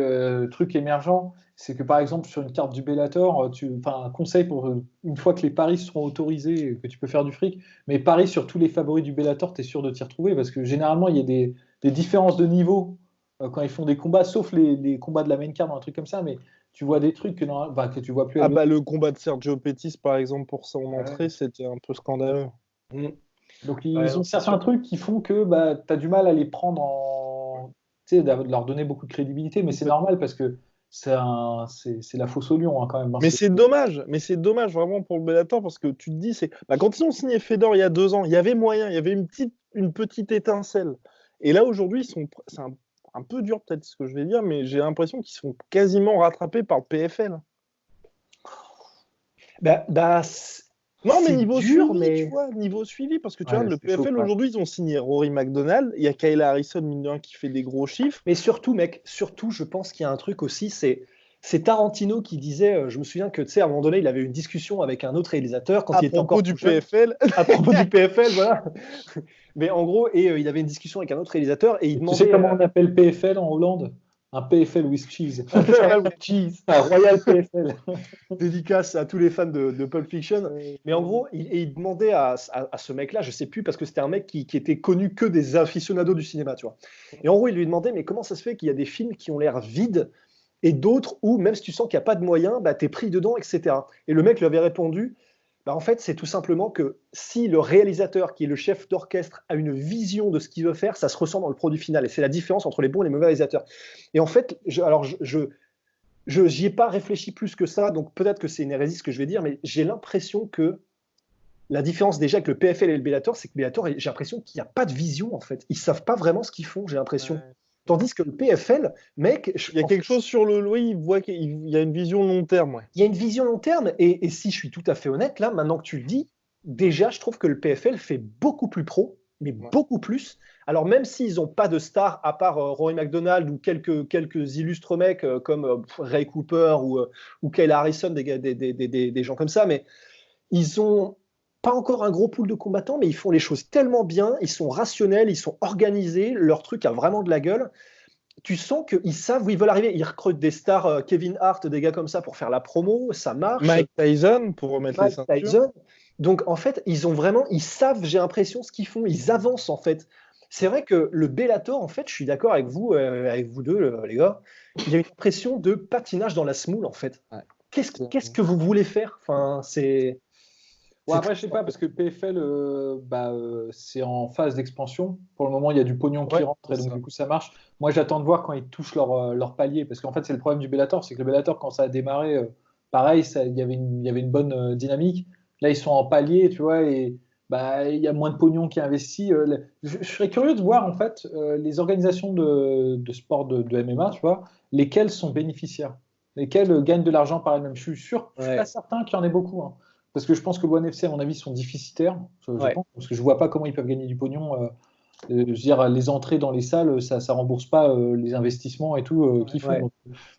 D: truc émergent, c'est que par exemple sur une carte du Bellator, un conseil pour une fois que les paris seront autorisés, que tu peux faire du fric, mais paris sur tous les favoris du Bellator, tu es sûr de t'y retrouver parce que généralement il y a des différences de niveau quand ils font des combats, sauf les combats de la main card, un truc comme ça, mais tu vois des trucs que tu vois plus à
B: Ah bah le combat de Sergio Pettis, par exemple, pour son entrée, c'était un peu scandaleux.
C: Mm.
D: Donc
C: Ouais,
D: ils
C: non,
D: ont
C: c'est
D: certains
C: sûr.
D: trucs qui font que bah, tu as du mal à les prendre en. Tu sais, de leur donner beaucoup de crédibilité, mais c'est normal parce que c'est la fosse au lion hein, quand même.
B: Mais c'est dommage vraiment pour le Bellator parce que tu te dis, quand ils ont signé Fedor il y a 2 ans, il y avait moyen, il y avait une petite étincelle. Et là aujourd'hui, c'est un peu dur peut-être ce que je vais dire, mais j'ai l'impression qu'ils sont quasiment rattrapés par le PFL.
C: Bah,
B: Non, mais
C: c'est
B: niveau
C: dur,
B: suivi,
C: mais.
B: tu vois, niveau suivi, parce que tu
D: Ouais,
B: vois, le
D: c'est chaud,
B: PFL
D: ouais.
B: aujourd'hui, ils ont signé Rory McDonald, il y a Kayla Harrison, mine de rien, qui fait des gros chiffres.
C: Mais surtout, mec, surtout, je pense qu'il y a un truc aussi, c'est Tarantino qui disait, je me souviens que, tu sais, à un moment donné, il avait une discussion avec un autre réalisateur quand
B: À
C: il était
B: propos
C: encore
B: du
C: tout jeune,
B: PFL,
C: à propos du PFL, voilà. Mais en gros, il avait une discussion avec un autre réalisateur et il
D: Et tu sais
C: demandait
D: comment on appelle PFL en Hollande? Un PFL with cheese.
C: un PFL with cheese,
D: Un Royal PFL.
C: dédicace à tous les fans de Pulp Fiction. Mais en
B: euh,
C: gros, il demandait à ce mec-là, je sais plus, parce que c'était un mec qui était connu que des aficionados du cinéma, tu vois. Et en gros, il lui demandait, mais comment ça se fait qu'il y a des films qui ont l'air vides et d'autres où, même si tu sens qu'il n'y a pas de moyens, bah, tu es pris dedans, etc. Et le mec lui avait répondu, bah, en fait, c'est tout simplement que si le réalisateur, qui est le chef d'orchestre, a une vision de ce qu'il veut faire, ça se ressent dans le produit final. Et c'est la différence entre les bons et les mauvais réalisateurs. Et en fait, j'y ai pas réfléchi plus que ça, donc peut-être que c'est une hérésie ce que je vais dire, mais j'ai l'impression que la différence déjà avec le PFL et le Bellator, c'est que Bellator, j'ai l'impression qu'il n'y a pas de vision en fait. Ils savent pas vraiment ce qu'ils font, j'ai l'impression.
B: ouais.
C: Tandis que le PFL, mec,
B: Il y a quelque chose sur le. Oui, il voit qu'il y a une vision long terme. Ouais.
C: il y a une vision long terme. Et si je suis tout à fait honnête, là, maintenant que tu le dis, déjà, je trouve que le PFL fait beaucoup plus pro, mais
B: Ouais.
C: beaucoup plus. Alors, même s'ils n'ont pas de stars, à part Rory McDonald ou quelques illustres mecs comme Ray Cooper ou Kyle Harrison, des gens comme ça, mais ils ont pas encore un gros pool de combattants, mais ils font les choses tellement bien, ils sont rationnels, ils sont organisés, leur truc a vraiment de la gueule. Tu sens qu'ils savent où ils veulent arriver. Ils recrutent des stars, Kevin Hart, des gars comme ça pour faire la promo, ça marche.
B: Mike Tyson pour remettre les
C: Mike
B: ceintures.
C: Tyson. Donc en fait, ils savent, j'ai l'impression, ce qu'ils font. Ils avancent en fait. C'est vrai que le Bellator, en fait, je suis d'accord avec vous deux, les gars. Il y a une impression de patinage dans la semoule, en fait.
B: Ouais.
C: Qu'est-ce que vous voulez faire? Enfin, c'est.
D: Ouais, après, je sais pas, parce que PFL, c'est en phase d'expansion. Pour le moment, il y a du pognon qui rentre et donc du coup, ça marche. Moi, j'attends de voir quand ils touchent leur palier, parce qu'en fait, c'est le problème du Bellator, c'est que le Bellator, quand ça a démarré, pareil, il y avait une bonne dynamique. Là, ils sont en palier, tu vois, et il y a moins de pognon qui est investi. Je serais curieux de voir, en fait, les organisations de sport de MMA, tu vois, lesquelles sont bénéficiaires, lesquelles gagnent de l'argent par elles-mêmes. Je suis pas certain qu'il y en ait beaucoup, hein. Parce que je pense que le ONE FC, à mon avis, sont déficitaires. Je pense, parce que je vois pas comment ils peuvent gagner du pognon. Je veux dire, les entrées dans les salles, ça rembourse pas les investissements et tout qu'ils font. Donc,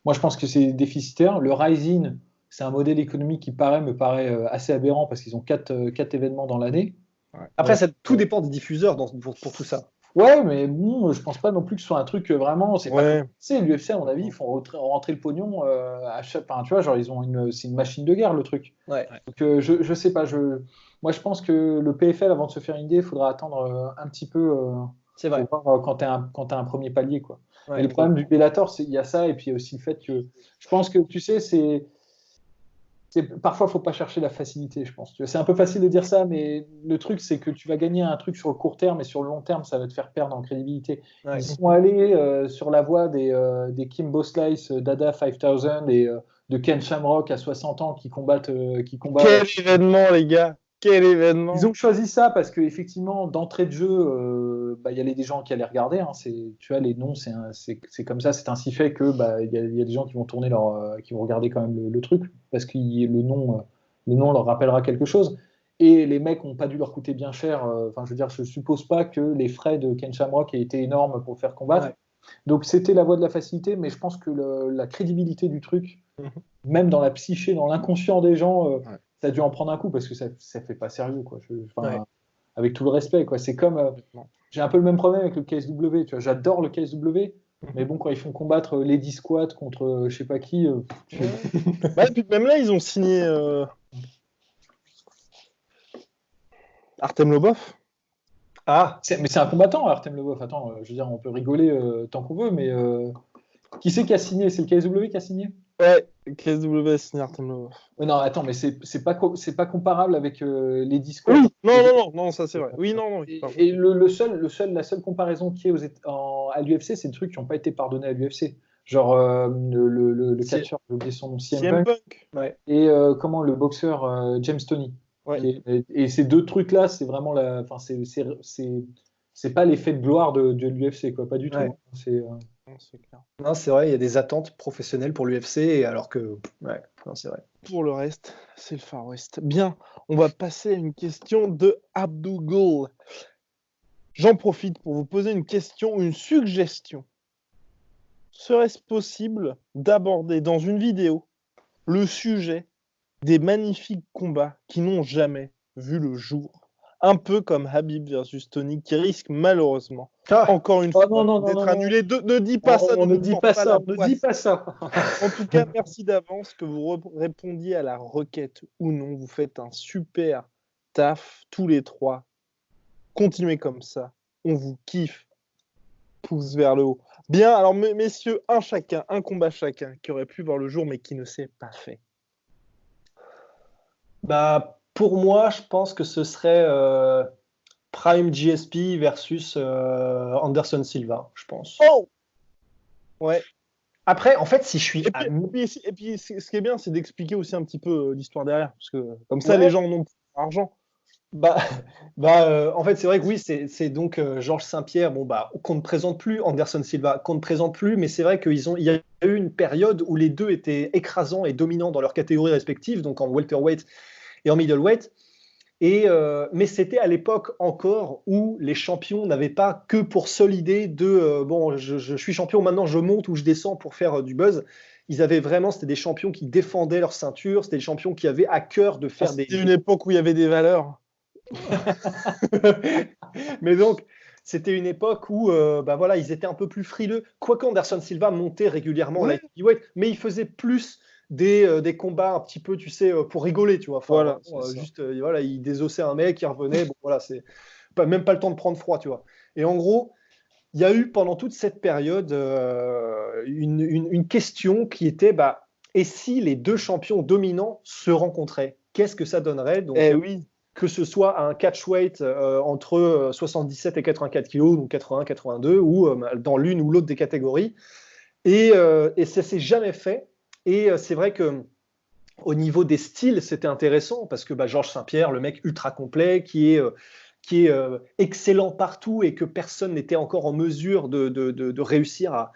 D: moi, je pense que c'est déficitaire. Le Rising, c'est un modèle économique qui me paraît assez aberrant parce qu'ils ont quatre événements dans l'année.
C: Après, tout dépend des diffuseurs pour tout ça.
D: Ouais, mais bon, je pense pas non plus que ce soit un truc vraiment. C'est l'UFC, à mon avis, ils font rentrer le pognon à chaque. Enfin, tu vois, genre, c'est une machine de guerre, le truc.
C: Ouais.
D: Donc, je sais pas. Moi, je pense que le PFL, avant de se faire une idée, il faudra attendre un petit peu.
C: C'est vrai.
D: Pour voir quand t'as un premier palier, quoi.
C: Ouais,
D: et le problème du Bellator, il y a ça, et puis il y a aussi le fait que. Je pense que, tu sais, parfois, il ne faut pas chercher la facilité, je pense. C'est un peu facile de dire ça, mais le truc, c'est que tu vas gagner un truc sur le court terme et sur le long terme, ça va te faire perdre en crédibilité. Ils sont allés sur la voie des Kimbo Slice, Dada 5000 et de Ken Shamrock à 60 ans qui combattent.
B: Quel événement, les gars! Quel événement!
D: Ils ont choisi ça parce qu'effectivement, d'entrée de jeu, y avait des gens qui allaient regarder. Hein. Tu vois, les noms, c'est comme ça. C'est ainsi fait que y a des gens qui vont tourner qui vont regarder quand même le truc parce que le nom leur rappellera quelque chose. Et les mecs n'ont pas dû leur coûter bien cher. Je veux dire, je suppose pas que les frais de Ken Shamrock aient été énormes pour le faire combattre. Ouais. Donc c'était la voie de la facilité, mais je pense que la crédibilité du truc, même dans la psyché, dans l'inconscient des gens, ça a dû en prendre un coup parce que ça fait pas sérieux, quoi. Avec tout le respect, quoi. C'est comme j'ai un peu le même problème avec le KSW. Tu vois, j'adore le KSW, mais bon, quand ils font combattre Lady Squad contre je sais pas qui.
B: Et puis même là, ils ont signé Artem Lobov.
D: Mais c'est un combattant, Artem Lobov. Attends, je veux dire, on peut rigoler tant qu'on veut, mais qui c'est qui a signé? C'est le KSW qui a signé?
B: Ouais, KSW a signé Artem Lobov.
D: Non, attends, mais c'est pas comparable avec les discours.
B: Oui, non, ça c'est vrai. Oui, non.
D: Et la seule comparaison qui est à l'UFC, c'est des trucs qui n'ont pas été pardonnés à l'UFC. Genre le catcheur, j'ai oublié son nom, CM Punk. Ouais. Et le boxeur James Toney. Ouais. Et ces deux trucs-là, c'est vraiment c'est pas l'effet de gloire de l'UFC, quoi, pas du tout. Hein.
C: C'est clair. Non, c'est vrai, il y a des attentes professionnelles pour l'UFC, alors que c'est vrai.
B: Pour le reste, c'est le Far West. Bien, on va passer à une question de Abdougoul. J'en profite pour vous poser une question, une suggestion. Serait-ce possible d'aborder dans une vidéo le sujet des magnifiques combats qui n'ont jamais vu le jour? Un peu comme Khabib versus Tony, qui risque malheureusement, encore une fois, d'être annulé. Ne dis pas ça.
D: Ne dis pas ça. Ne dis pas ça.
B: En tout cas, merci d'avance que vous répondiez à la requête ou non. Vous faites un super taf, tous les trois. Continuez comme ça. On vous kiffe. Pouce vers le haut. Bien, alors messieurs, un combat chacun qui aurait pu voir le jour, mais qui ne s'est pas fait.
C: Pour moi, je pense que ce serait Prime GSP versus Anderson Silva, je pense.
B: Oh! Ouais.
C: Après, en fait, si je suis...
B: Et puis, ce qui est bien, c'est d'expliquer aussi un petit peu l'histoire derrière, parce que comme ça, les gens en ont plus d'argent.
C: En fait, c'est vrai que oui, c'est donc Georges Saint-Pierre, qu'on ne présente plus, Anderson Silva, qu'on ne présente plus, mais c'est vrai qu'il y a eu une période où les deux étaient écrasants et dominants dans leurs catégories respectives, donc en welterweight et en middleweight. Mais c'était à l'époque encore où les champions n'avaient pas que pour seule idée de je suis champion, maintenant je monte ou je descends pour faire du buzz. Ils avaient vraiment, c'était des champions qui défendaient leur ceinture, c'était des champions qui avaient à cœur de faire
B: C'était une époque où il y avait des valeurs.
C: Mais donc, c'était une époque où ils étaient un peu plus frileux. Quoique Anderson Silva montait régulièrement la heavyweight, mais il faisait plus des combats un petit peu, tu sais, pour rigoler, tu vois. Il désossait un mec, il revenait. C'est même pas le temps de prendre froid, tu vois. Et en gros, il y a eu pendant toute cette période une question qui était et si les deux champions dominants se rencontraient, qu'est-ce que ça donnerait? Donc, que ce soit un catchweight entre 77 et 84 kg, donc 80, 82, ou dans l'une ou l'autre des catégories. Et ça s'est jamais fait. Et c'est vrai que au niveau des styles, c'était intéressant parce que Georges Saint-Pierre, le mec ultra complet, qui est excellent partout et que personne n'était encore en mesure de réussir à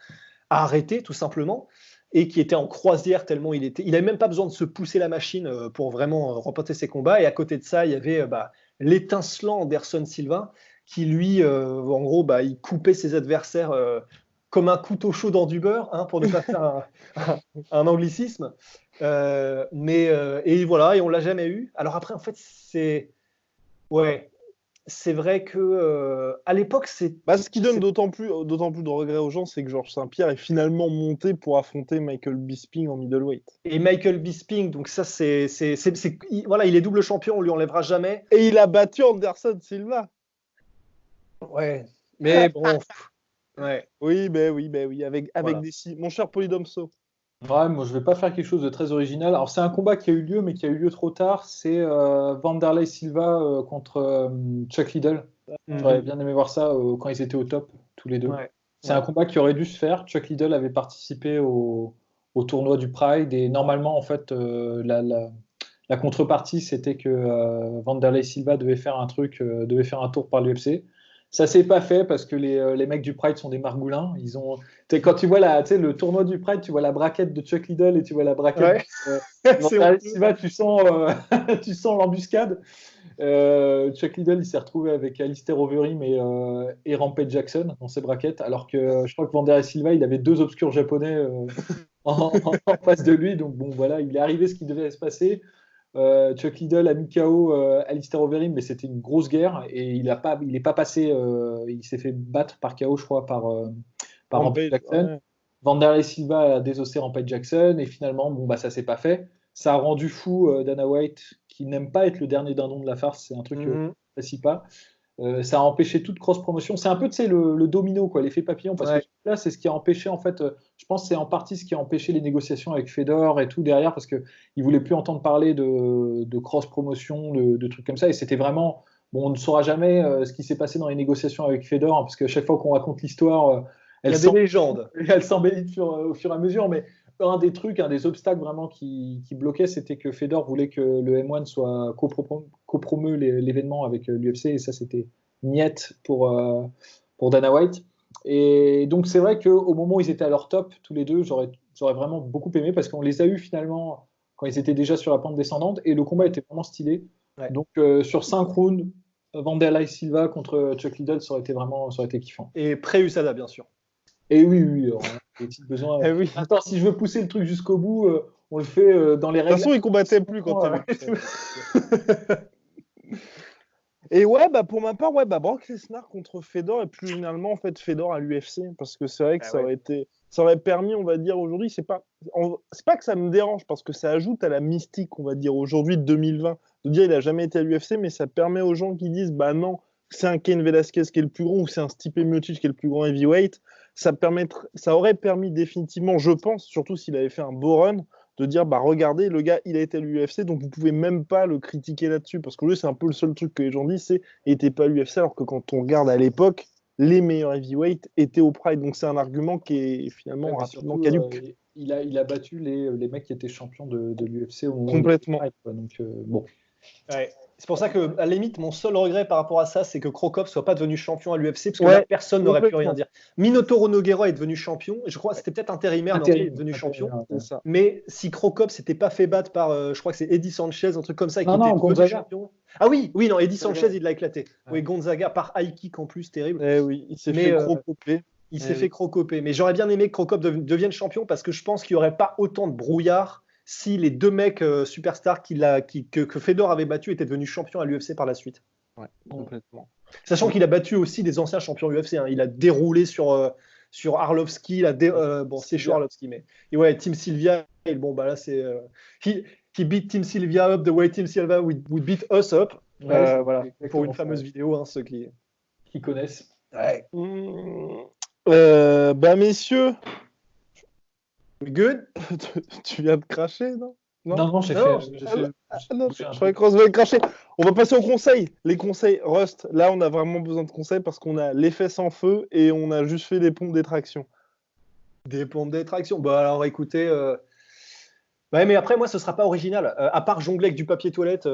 C: arrêter, tout simplement, et qui était en croisière tellement il n'avait même pas besoin de se pousser la machine pour vraiment remporter ses combats. Et à côté de ça, il y avait l'étincelant Anderson Silva qui, lui, en gros, il coupait ses adversaires comme un couteau chaud dans du beurre, hein, pour ne pas faire un anglicisme. Et voilà, et on l'a jamais eu. Alors après, en fait, c'est vrai que à l'époque,
B: ce qui donne d'autant plus de regrets aux gens, c'est que Georges Saint-Pierre est finalement monté pour affronter Michael Bisping en middleweight.
C: Et Michael Bisping, donc ça, voilà, il est double champion, on lui enlèvera jamais.
B: Et il a battu Anderson Silva.
C: Ouais, mais bon. Ouais.
B: Oui, avec voilà. Mon cher Polydomso.
D: Ouais, moi je vais pas faire quelque chose de très original. Alors c'est un combat qui a eu lieu, mais qui a eu lieu trop tard. C'est Wanderlei Silva contre Chuck Liddell. J'aurais bien aimé voir ça quand ils étaient au top, tous les deux. Ouais. C'est un combat qui aurait dû se faire. Chuck Liddell avait participé au tournoi du Pride et normalement, en fait, la contrepartie, c'était que Wanderlei Silva devait faire un tour par l'UFC. Ça s'est pas fait parce que les mecs du Pride sont des margoulins. Quand tu vois le tournoi du Pride, tu vois la braquette de Chuck Liddell et tu vois la braquette de Silva, tu sens l'embuscade. Chuck Liddell, il s'est retrouvé avec Alistair Overeem et Rampage Jackson dans ses braquettes, alors que je crois que Wanderlei Silva, il avait 2 obscurs japonais en face de lui. Donc bon, voilà, il est arrivé ce qui devait se passer. Chuck Liddell a mis KO Alistair Overeem, mais c'était une grosse guerre et il est pas passé. Il s'est fait battre par KO, je crois, par Rampage Jackson. Ouais. Wanderlei Silva a désossé Rampage Jackson et finalement, ça s'est pas fait. Ça a rendu fou Dana White, qui n'aime pas être le dernier dindon de la farce. C'est un truc que je n'apprécie pas. Ça a empêché toute cross-promotion. C'est un peu, le domino, quoi, l'effet papillon, parce que là, c'est ce qui a empêché, en fait, je pense que c'est en partie ce qui a empêché les négociations avec Fedor et tout derrière, parce qu'ils ne voulaient plus entendre parler de cross-promotion, de trucs comme ça, et c'était vraiment, on ne saura jamais ce qui s'est passé dans les négociations avec Fedor, hein, parce qu'à chaque fois qu'on raconte l'histoire,
C: il y a des légendes.
D: Elle s'embellit au fur et à mesure, mais un des obstacles vraiment qui bloquait, c'était que Fedor voulait que le M1 soit copromu l'événement avec l'UFC, et ça, c'était niette pour Dana White. Et donc, c'est vrai qu'au moment où ils étaient à leur top, tous les deux, j'aurais vraiment beaucoup aimé, parce qu'on les a eus finalement quand ils étaient déjà sur la pente descendante, et le combat était vraiment stylé. Ouais. Donc, sur 5 rounds, Wanderlei Silva contre Chuck Liddell, ça aurait été kiffant.
C: Et pré-USADA, bien sûr.
D: Et oui, a-t-il besoin.
B: Oui.
D: Attends, si je veux pousser le truc jusqu'au bout, on le fait dans les règles.
B: De toute façon, il combattait plus quand t'avais. Et pour ma part, Brock Lesnar contre Fedor, et plus généralement, en fait, Fedor à l'UFC, parce que c'est vrai que ça aurait permis, on va dire, aujourd'hui, c'est pas que ça me dérange, parce que ça ajoute à la mystique, on va dire, aujourd'hui, de 2020, de dire il a jamais été à l'UFC, mais ça permet aux gens qui disent, non, c'est un Cain Velasquez qui est le plus grand, ou c'est un Stipe Miocic qui est le plus grand heavyweight, ça aurait permis définitivement, je pense, surtout s'il avait fait un beau run, de dire regardez, le gars il a été à l'UFC, donc vous pouvez même pas le critiquer là-dessus, parce que lui c'est un peu le seul truc que les gens disent, c'est il était pas à l'UFC, alors que quand on regarde à l'époque, les meilleurs heavyweights étaient au Pride, donc c'est un argument qui est finalement rapidement caduc.
D: Il a battu les mecs qui étaient champions de l'UFC au moment
B: complètement.
D: Pride, donc bon.
C: Ouais. C'est pour ça que, à la limite, mon seul regret par rapport à ça, c'est que Cro Cop soit pas devenu champion à l'UFC, parce que là, personne n'aurait pu rien dire. Minotauro Nogueira est devenu champion, et je crois que c'était peut-être intérimaire, mais il est devenu champion.
B: C'est ça.
C: Mais si Cro Cop s'était pas fait battre par, je crois que c'est Eddie Sanchez, un truc comme ça, qui était
D: devenu
C: champion. Ah oui, non, Eddie Sanchez, il l'a éclaté. Ouais. Oui, Gonzaga par high kick en plus, terrible.
B: Oui, il s'est fait crocoper.
C: Il s'est fait crocoper. Mais j'aurais bien aimé que Cro Cop devienne champion, parce que je pense qu'il n'y aurait pas autant de brouillard si les 2 mecs superstars que Fedor avait battus étaient devenus champions à l'UFC par la suite.
B: Ouais, complètement.
C: Sachant qu'il a battu aussi des anciens champions UFC. Hein. Il a déroulé sur Arlovski. C'est chaud Arlovski, mais et Tim Sylvia. Là, c'est he beat Tim Sylvia up the way Tim Sylvia would beat us up. Voilà, pour une fameuse vidéo, hein, ceux qui
D: connaissent.
C: Ouais.
B: Messieurs.
C: Good.
B: Tu viens de cracher, non?
D: Non, j'ai
B: Non,
D: fait.
B: non, je croyais que Rust va être craché. On va passer aux conseils. Les conseils Rust, là, on a vraiment besoin de conseils parce qu'on a l'effet sans feu et on a juste fait des pompes d'étraction.
C: Des pompes d'étraction. Bah alors écoutez, ouais, mais après moi ce sera pas original. À part jongler avec du papier toilette.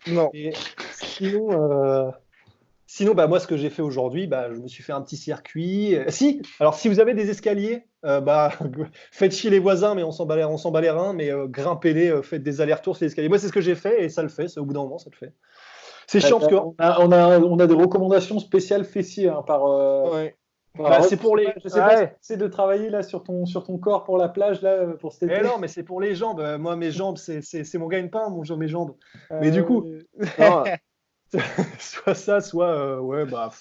B: Non.
C: Et sinon, bah moi ce que j'ai fait aujourd'hui, bah je me suis fait un petit circuit. Si, alors si vous avez des escaliers, bah faites chier les voisins, mais on s'en bat les reins, mais grimpez-les, faites des allers-retours sur les escaliers. Moi c'est ce que j'ai fait et ça le fait. Au bout d'un moment ça le fait. C'est chiant parce que
D: On a des recommandations spéciales fessiers hein, par.
B: Ouais.
C: Bah, c'est pour les.
D: Je sais pas
C: Ouais.
D: si c'est de travailler là sur ton corps pour la plage là pour cet été.
C: Eh non, mais c'est pour les jambes. Moi, mes jambes, c'est mon gagne-pain, mes jambes. Mais du coup,
B: oui.
C: non, soit ça, soit. Ouais, bah.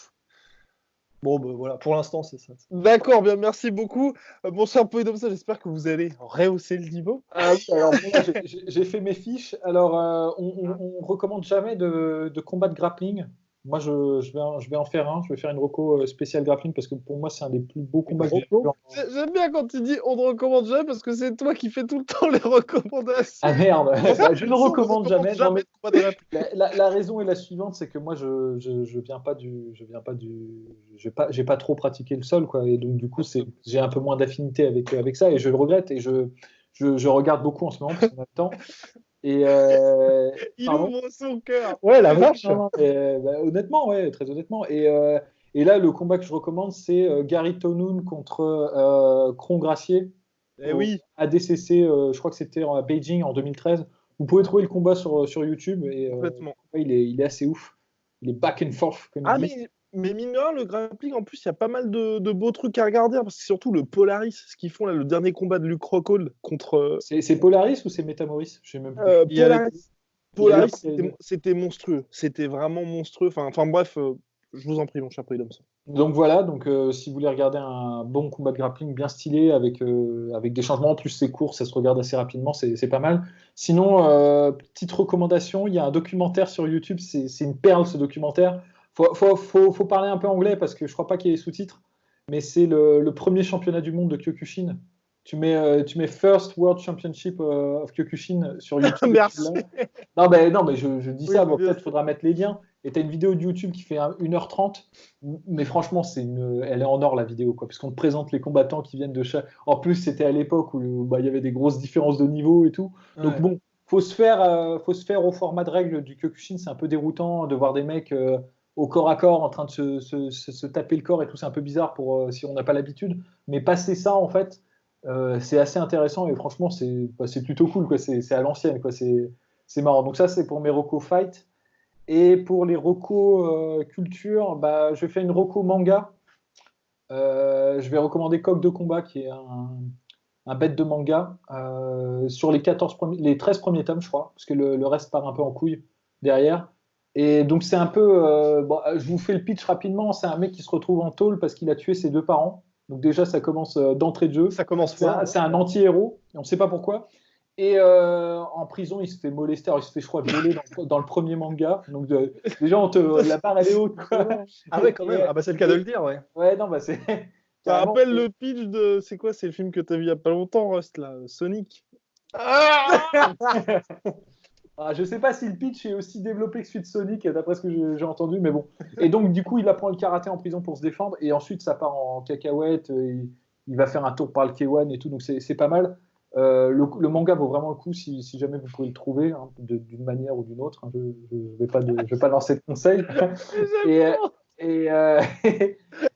C: Bon, bah, voilà, pour l'instant, c'est ça.
B: D'accord, bien, merci beaucoup. Mon cher Poedomsa, j'espère que vous allez rehausser le niveau.
D: Ah oui, alors moi, j'ai fait mes fiches. Alors, on recommande jamais de combat de grappling. Moi, je vais en faire un. Je vais faire une reco spéciale grappling parce que pour moi, c'est un des plus beaux combats que j'ai vu.
B: J'aime bien quand tu dis on ne recommande jamais parce que c'est toi qui fais tout le temps les recommandations.
D: Ah merde, je ne le recommande jamais. Non, mais
B: de combat de grappling.
D: la raison est la suivante, c'est que moi, j'ai pas trop pratiqué le sol, quoi. Et donc, du coup, j'ai un peu moins d'affinité avec ça et je le regrette et je regarde beaucoup en ce moment parce qu'on a le temps. Et
B: Il
D: pardon.
B: ouvre son cœur.
C: Ouais, la vache.
D: Non, honnêtement, ouais, très honnêtement. Et là, le combat que je recommande, c'est Gary Tonoun contre Cron Gracier
B: Eh oui.
D: ADCC. Je crois que c'était à Beijing en 2013. Vous pouvez trouver le combat sur YouTube et
B: Complètement.
D: il est assez ouf. Il est back and forth. Comme
B: Ah,
D: il dit.
B: mais mine de rien, le grappling, en plus, il y a pas mal de beaux trucs à regarder. Parce que surtout le Polaris, ce qu'ils font là, le dernier combat de Luke Rockhold contre.
D: C'est Polaris ou c'est Metamoris? Je sais même plus.
B: Polaris, c'était monstrueux. C'était vraiment monstrueux. Enfin bref, je vous en prie, mon cher Poedoms.
D: Donc voilà, si vous voulez regarder un bon combat de grappling bien stylé avec des changements, en plus c'est court, ça se regarde assez rapidement, c'est pas mal. Sinon, petite recommandation, il y a un documentaire sur YouTube, c'est une perle ce documentaire. Faut parler un peu anglais parce que je crois pas qu'il y ait les sous-titres, mais c'est le premier championnat du monde de Kyokushin. Tu mets First World Championship of Kyokushin sur YouTube.
B: Merci.
D: Non, mais je dis ça, bon, peut-être faudra mettre les liens. Et tu as une vidéo de YouTube qui fait 1h30, mais franchement, elle est en or la vidéo, quoi, parce qu'on te présente les combattants qui viennent de chaque. En plus, c'était à l'époque où il y avait des grosses différences de niveau et tout. Donc
B: Ouais.
D: bon, faut se faire au format de règle du Kyokushin. C'est un peu déroutant de voir des mecs au corps à corps en train de se taper le corps et tout. C'est un peu bizarre si on n'a pas l'habitude. Mais passer ça, en fait, c'est assez intéressant et franchement, c'est plutôt cool, quoi. C'est à l'ancienne, quoi. C'est marrant. Donc ça, c'est pour mes recos fight. Et pour les recos culture, bah, je vais faire une reco manga. Je vais recommander Coq de combat, qui est un bête de manga, sur les 13 premiers tomes, je crois, parce que le reste part un peu en couille derrière. Et donc c'est un peu... bon, je vous fais le pitch rapidement. C'est un mec qui se retrouve en tôle parce qu'il a tué ses 2 parents. Donc déjà, ça commence d'entrée de jeu.
C: Ça commence fort.
D: C'est un anti-héros, et on ne sait pas pourquoi. Et en prison, il se fait molester. Alors, il se fait, je crois, violer dans le premier manga. Donc, déjà, la barre, elle est haute, quoi.
C: Ah ouais, quand même. Ah bah c'est le cas de le dire, ouais.
D: Ouais, non, bah c'est.
B: Ça rappelle le pitch de. C'est quoi? C'est le film que t'as vu il y a pas longtemps, Rust, là, Sonic. Ah
D: Je sais pas si le pitch est aussi développé que celui de Sonic, d'après ce que j'ai entendu, mais bon. Et donc, du coup, il apprend le karaté en prison pour se défendre. Et ensuite, ça part en cacahuète. Il va faire un tour par le K1 et tout. Donc, c'est pas mal. Le manga vaut vraiment le coup si jamais vous pouvez le trouver hein, d'une manière ou d'une autre. Hein. Je vais pas lancer de conseils.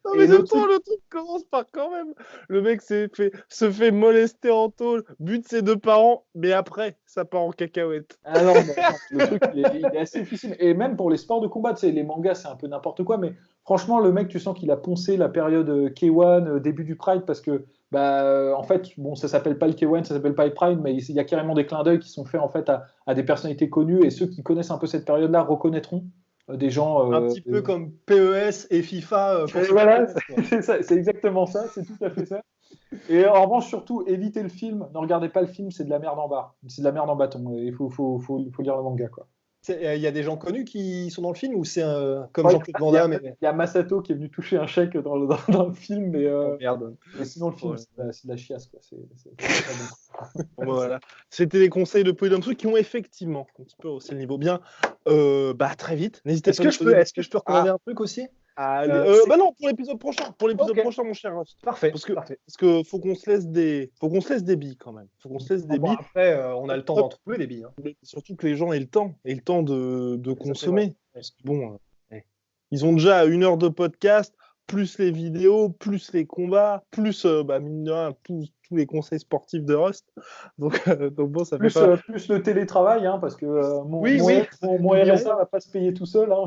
B: Non mais le truc commence par quand même. Le mec se fait molester en tôle, bute ses 2 parents, mais après, ça part en cacahuète.
D: Ah non, le truc, il est assez difficile. Et même pour les sports de combat, tu sais, les mangas, c'est un peu n'importe quoi, mais franchement, le mec, tu sens qu'il a poncé la période K1, début du Pride, parce que, en fait, bon, ça s'appelle pas le K1, ça s'appelle pas le Pride, mais il y a carrément des clins d'œil qui sont faits, en fait, à des personnalités connues, et ceux qui connaissent un peu cette période-là reconnaîtront des gens...
C: un petit peu comme PES et FIFA.
D: Voilà, c'est exactement ça, c'est tout à fait ça. Et en revanche, surtout, évitez le film. Ne regardez pas le film, c'est de la merde en bas. C'est de la merde en bâton. Il faut lire le manga, quoi.
C: Il y a des gens connus qui sont dans le film ou c'est comme
D: Ouais,
C: Jean-Claude Van Damme
D: il y a Masato qui est venu toucher un chèque dans le film, mais,
C: Merde.
D: mais sinon le film
B: Ouais.
D: c'est de la chiasse, quoi. C'est pas bon.
B: Bon, voilà. C'était les conseils de Polydomso qui ont effectivement un petit peu haussé le niveau. Bien, très vite. N'hésitez
C: Est-ce
B: pas.
C: que je peux recommander un truc aussi?
B: Bah non, pour l'épisode prochain. Pour l'épisode
C: Ok.
B: prochain, mon cher Rust.
C: Parfait.
B: Parce que
C: Parfait.
B: faut qu'on se laisse des billes quand même. Faut qu'on se laisse des
C: Bon,
B: billes.
C: après, on a le temps d'en trouver des billes. Hein.
B: Mais surtout que les gens aient le temps de
C: c'est
B: consommer.
C: vrai.
B: Parce que bon, ils ont déjà 1 heure de podcast, plus les vidéos, plus les combats, plus mine de rien, tous les conseils sportifs de Rust. Donc bon, ça fait pas.
D: Plus le télétravail, hein, parce que mon
B: N'oublions
D: RSA va pas se payer tout seul. Hein.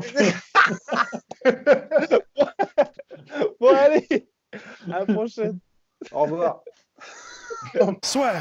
B: Bon, allez, à la prochaine.
C: Au revoir.
A: Soit.